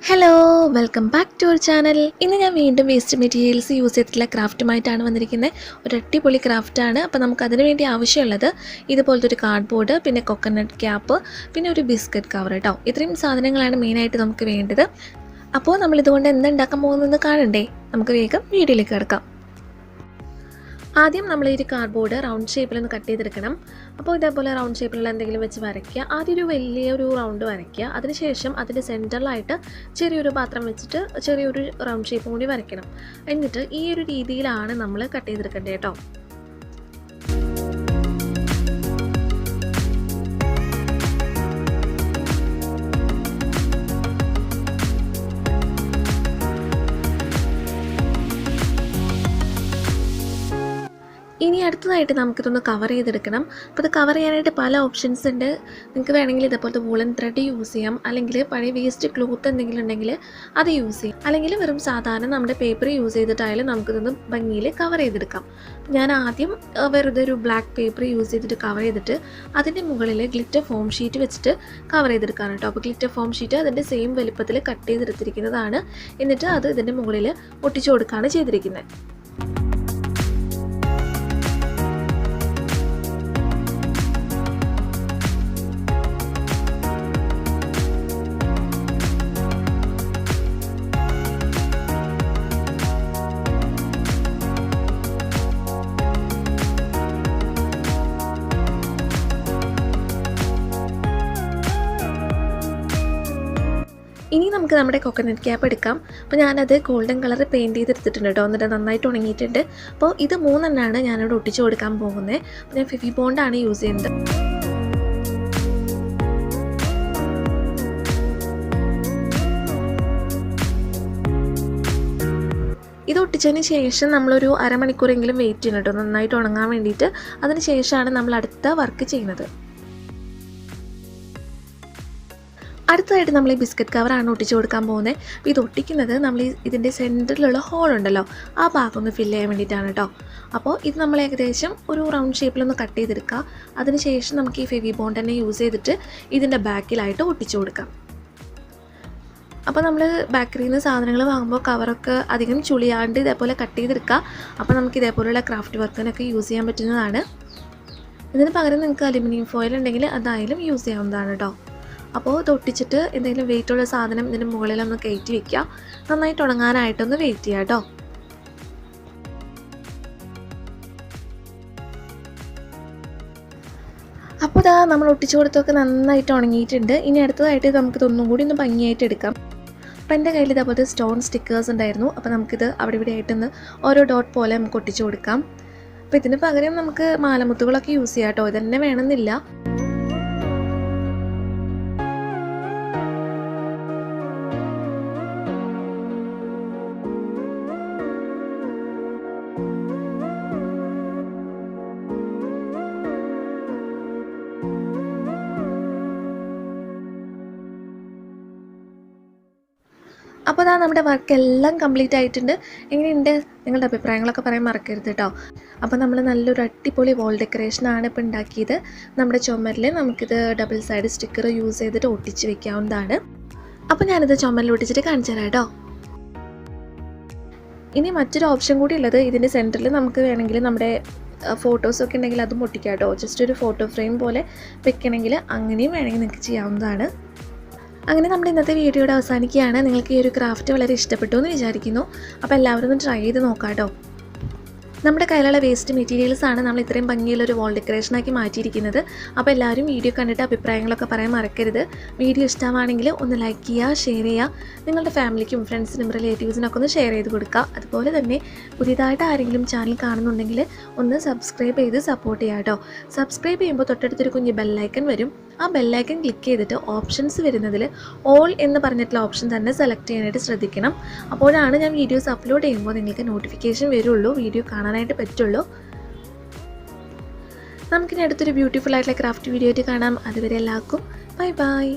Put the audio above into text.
Hello welcome back to our channel. ഇന്ന് ഞാൻ വീണ്ടും വേസ്റ്റ് മെറ്റീരിയൽസ് യൂസ് ചെയ്തിട്ടുള്ള ക്രാഫ്റ്റുമായിട്ടാണ് വന്നിരിക്കുന്നത്. ഒരു അടിപൊളി ക്രാഫ്റ്റാണ്. അപ്പോൾ നമുക്ക് അതിന് വേണ്ടി ആവശ്യമുള്ളത് ഇതുപോലത്തെ ഒരു കാർഡ്ബോർഡ്, പിന്നെ കൊക്കനട്ട് ക്യാപ്പ്, പിന്നെ ഒരു ബിസ്ക്കറ്റ് കവർ കേട്ടോ. ഇത്രയും സാധനങ്ങളാണ് മെയിനായിട്ട് നമുക്ക് വേണ്ടത്. അപ്പോൾ നമ്മളിതുകൊണ്ട് എന്തുണ്ടാക്കാൻ പോകുന്നതെന്ന് കാണണ്ടേ? നമുക്ക് വേഗം വീഡിയോയിലേക്ക് കിടക്കാം. ആദ്യം നമ്മൾ ഈ കാർഡ്ബോർഡ് റൗണ്ട് ഷേപ്പിലൊന്ന് കട്ട് ചെയ്തെടുക്കണം. അപ്പോൾ ഇതേപോലെ റൗണ്ട് ഷേപ്പിലുള്ള എന്തെങ്കിലും വെച്ച് വരയ്ക്കുക. ആദ്യം ഒരു വലിയൊരു റൗണ്ട് വരയ്ക്കുക. അതിനുശേഷം അതിൻ്റെ സെൻറ്ററിലായിട്ട് ചെറിയൊരു പാത്രം വെച്ചിട്ട് ചെറിയൊരു റൗണ്ട് ഷേപ്പും കൂടി വരയ്ക്കണം. എന്നിട്ട് ഈ ഒരു രീതിയിലാണ് നമ്മൾ കട്ട് ചെയ്തെടുക്കേണ്ടത് കേട്ടോ. ഇനി അടുത്തതായിട്ട് നമുക്കിതൊന്ന് കവർ ചെയ്തെടുക്കണം. അപ്പോൾ ഇത് കവർ ചെയ്യാനായിട്ട് പല ഓപ്ഷൻസ് ഉണ്ട്. നിങ്ങൾക്ക് വേണമെങ്കിൽ ഇതേപോലത്തെ വൂളൻ ത്രെഡ് യൂസ് ചെയ്യാം, അല്ലെങ്കിൽ പഴയ വേസ്റ്റ് ക്ലോത്ത് എന്തെങ്കിലും ഉണ്ടെങ്കിൽ അത് യൂസ് ചെയ്യാം, അല്ലെങ്കിൽ വെറും സാധാരണ നമ്മുടെ പേപ്പർ യൂസ് ചെയ്തിട്ടായാലും നമുക്കിതൊന്ന് ഭംഗിയിൽ കവർ ചെയ്തെടുക്കാം. ഞാൻ ആദ്യം വെറുതെ ഒരു ബ്ലാക്ക് പേപ്പർ യൂസ് ചെയ്തിട്ട് കവർ ചെയ്തിട്ട് അതിൻ്റെ മുകളിൽ ഗ്ലിറ്റർ ഫോം ഷീറ്റ് വെച്ചിട്ട് കവർ ചെയ്തെടുക്കാണ് കേട്ടോ. അപ്പോൾ ഗ്ലിറ്റർ ഫോം ഷീറ്റ് അതിൻ്റെ സെയിം വലുപ്പത്തിൽ കട്ട് ചെയ്തെടുത്തിരിക്കുന്നതാണ്. എന്നിട്ട് അത് ഇതിൻ്റെ മുകളിൽ ഒട്ടിച്ചു കൊടുക്കുകയാണ് ചെയ്തിരിക്കുന്നത്. ഇനി നമുക്ക് നമ്മുടെ കോക്കനട്ട് ക്യാപ്പ് എടുക്കാം. അപ്പോൾ ഞാനത് ഗോൾഡൻ കളർ പെയിൻറ്റ് ചെയ്തെടുത്തിട്ടുണ്ട് കേട്ടോ. എന്നിട്ട് നന്നായിട്ട് ഉണങ്ങിയിട്ടുണ്ട്. അപ്പോൾ ഇത് 3 എണ്ണമാണ് ഞാനിവിടെ ഒട്ടിച്ച് കൊടുക്കാൻ പോകുന്നത്. അപ്പോൾ ഞാൻ ഫെവി ബോണ്ടാണ് യൂസ് ചെയ്യുന്നത്. ഇത് ഒട്ടിച്ചതിന് ശേഷം നമ്മളൊരു അരമണിക്കൂറെങ്കിലും വെയിറ്റ് ചെയ്യണം കേട്ടോ, നന്നായിട്ട് ഉണങ്ങാൻ വേണ്ടിയിട്ട്. അതിന് ശേഷമാണ് നമ്മൾ അടുത്ത വർക്ക് ചെയ്യുന്നത്. അടുത്തതായിട്ട് നമ്മൾ ഈ ബിസ്ക്കറ്റ് കവറാണ് ഒട്ടിച്ച് കൊടുക്കാൻ പോകുന്നത്. അപ്പോൾ ഇത് ഒട്ടിക്കുന്നത് നമ്മൾ ഇതിൻ്റെ സെൻറ്ററിലുള്ള ഹോൾ ഉണ്ടല്ലോ, ആ ഭാഗം ഒന്ന് ഫില്ല് ചെയ്യാൻ വേണ്ടിയിട്ടാണ് കേട്ടോ. അപ്പോൾ ഇത് നമ്മൾ ഏകദേശം ഒരു റൗണ്ട് ഷേപ്പിലൊന്ന് കട്ട് ചെയ്തെടുക്കുക. അതിനുശേഷം നമുക്ക് ഈ ഫെവി ബോണ്ട് തന്നെ യൂസ് ചെയ്തിട്ട് ഇതിൻ്റെ ബാക്കിലായിട്ട് ഒട്ടിച്ചു കൊടുക്കാം. അപ്പോൾ നമ്മൾ ബേക്കറിയിൽ നിന്ന് സാധനങ്ങൾ വാങ്ങുമ്പോൾ കവറൊക്കെ അധികം ചുളിയാണ്ട് ഇതേപോലെ കട്ട് ചെയ്തെടുക്കുക. അപ്പോൾ നമുക്ക് ഇതേപോലെയുള്ള ക്രാഫ്റ്റ് വർക്കിനൊക്കെ യൂസ് ചെയ്യാൻ പറ്റുന്നതാണ്. ഇതിന് പകരം നിങ്ങൾക്ക് അലുമിനിയം ഫോയിൽ ഉണ്ടെങ്കിൽ അതായാലും യൂസ് ചെയ്യാവുന്നതാണ് കേട്ടോ. അപ്പോൾ തൊട്ടിച്ചിട്ട് എന്തെങ്കിലും വെയിറ്റുള്ള സാധനം ഇതിൻ്റെ മുകളിലൊന്ന് കയറ്റി വയ്ക്കുക. നന്നായിട്ട് ഉണങ്ങാനായിട്ടൊന്ന് വെയിറ്റ് ചെയ്യുക കേട്ടോ. അപ്പോൾ ഇതാ നമ്മൾ ഒട്ടിച്ചു കൊടുത്തൊക്കെ നന്നായിട്ട് ഉണങ്ങിയിട്ടുണ്ട്. ഇനി അടുത്തതായിട്ട് നമുക്കിതൊന്നും കൂടി ഒന്ന് ഭംഗിയായിട്ട് എടുക്കാം. അപ്പോൾ എൻ്റെ കയ്യിൽ ഇതേപോലത്തെ സ്റ്റോൺ സ്റ്റിക്കേഴ്സ് ഉണ്ടായിരുന്നു. അപ്പോൾ നമുക്കിത് അവിടെ ഇവിടെ ആയിട്ടൊന്ന് ഓരോ ഡോട്ട് പോലെ നമുക്ക് ഒട്ടിച്ചു കൊടുക്കാം. അപ്പോൾ ഇതിന് പകരം നമുക്ക് മാലമുത്തുകളൊക്കെ യൂസ് ചെയ്യാം കേട്ടോ. ഇതന്നെ വേണമെന്നില്ല. അപ്പോൾ അതാ നമ്മുടെ വർക്കെല്ലാം കംപ്ലീറ്റ് ആയിട്ടുണ്ട്. എങ്ങനെയുണ്ട്? നിങ്ങളുടെ അഭിപ്രായങ്ങളൊക്കെ പറയാൻ മറക്കരുത് കേട്ടോ. അപ്പോൾ നമ്മൾ നല്ലൊരു അടിപൊളി വോൾ ഡെക്കറേഷനാണ് ഇപ്പോൾ ഉണ്ടാക്കിയത്. നമ്മുടെ ചുമരിൽ നമുക്കിത് ഡബിൾ സൈഡ് സ്റ്റിക്കർ യൂസ് ചെയ്തിട്ട് ഒട്ടിച്ച് വെക്കാവുന്നതാണ്. അപ്പോൾ ഞാനിത് ചുമരിൽ ഒട്ടിച്ചിട്ട് കാണിച്ചു തരാം കേട്ടോ. ഇനി മറ്റൊരു ഓപ്ഷൻ കൂടി ഉള്ളത്, ഇതിൻ്റെ സെൻറ്ററിൽ നമുക്ക് വേണമെങ്കിൽ നമ്മുടെ ഫോട്ടോസൊക്കെ ഉണ്ടെങ്കിൽ അതും ഒട്ടിക്കാം കേട്ടോ. ജസ്റ്റ് ഒരു ഫോട്ടോ ഫ്രെയിം പോലെ വെക്കണമെങ്കിൽ അങ്ങനെയും വേണമെങ്കിൽ നിങ്ങൾക്ക് ചെയ്യാവുന്നതാണ്. അങ്ങനെ നമ്മുടെ ഇന്നത്തെ വീഡിയോയുടെ അവസാനിക്കുകയാണ്. നിങ്ങൾക്ക് ഈ ഒരു ക്രാഫ്റ്റ് വളരെ ഇഷ്ടപ്പെട്ടു എന്ന് വിചാരിക്കുന്നു. അപ്പോൾ എല്ലാവരും ഒന്ന് ട്രൈ ചെയ്ത് നോക്കാം കേട്ടോ. നമ്മുടെ കയ്യിലുള്ള വേസ്റ്റ് മെറ്റീരിയൽസാണ് നമ്മൾ ഇത്രയും ഭംഗിയുള്ളൊരു വാൾ ഡെക്കറേഷനാക്കി മാറ്റിയിരിക്കുന്നത്. അപ്പോൾ എല്ലാവരും വീഡിയോ കണ്ടിട്ട് അഭിപ്രായങ്ങളൊക്കെ പറയാൻ മറക്കരുത്. വീഡിയോ ഇഷ്ടമാണെങ്കിൽ ഒന്ന് ലൈക്ക് ചെയ്യുക, ഷെയർ ചെയ്യുക. നിങ്ങളുടെ ഫാമിലിക്കും ഫ്രണ്ട്സിനും റിലേറ്റീവ്സിനൊക്കെ ഒന്ന് ഷെയർ ചെയ്ത് കൊടുക്കുക. അതുപോലെ തന്നെ പുതിയതായിട്ട് ആരെങ്കിലും ചാനൽ കാണുന്നുണ്ടെങ്കിൽ ഒന്ന് സബ്സ്ക്രൈബ് ചെയ്ത് സപ്പോർട്ട് ചെയ്യുക കേട്ടോ. സബ്സ്ക്രൈബ് ചെയ്യുമ്പോൾ തൊട്ടടുത്തൊരു കുഞ്ഞ് ബെല്ലൈക്കൺ വരും. ആ ബെല്ലൈക്കൺ ക്ലിക്ക് ചെയ്തിട്ട് ഓപ്ഷൻസ് വരുന്നതിൽ ഓൾ എന്ന് പറഞ്ഞിട്ടുള്ള ഓപ്ഷൻ തന്നെ സെലക്ട് ചെയ്യാനായിട്ട് ശ്രദ്ധിക്കണം. അപ്പോഴാണ് ഞാൻ വീഡിയോസ് അപ്ലോഡ് ചെയ്യുമ്പോൾ നിങ്ങൾക്ക് നോട്ടിഫിക്കേഷൻ വരുള്ളൂ, വീഡിയോ കാണാനായിട്ട് പറ്റുള്ളൂ. നമുക്കിനി അടുത്തൊരു ബ്യൂട്ടിഫുൾ ആയിട്ടുള്ള ക്രാഫ്റ്റ് വീഡിയോ ആയിട്ട് കാണാം. അതുവരെ എല്ലാവർക്കും ബൈ ബൈ.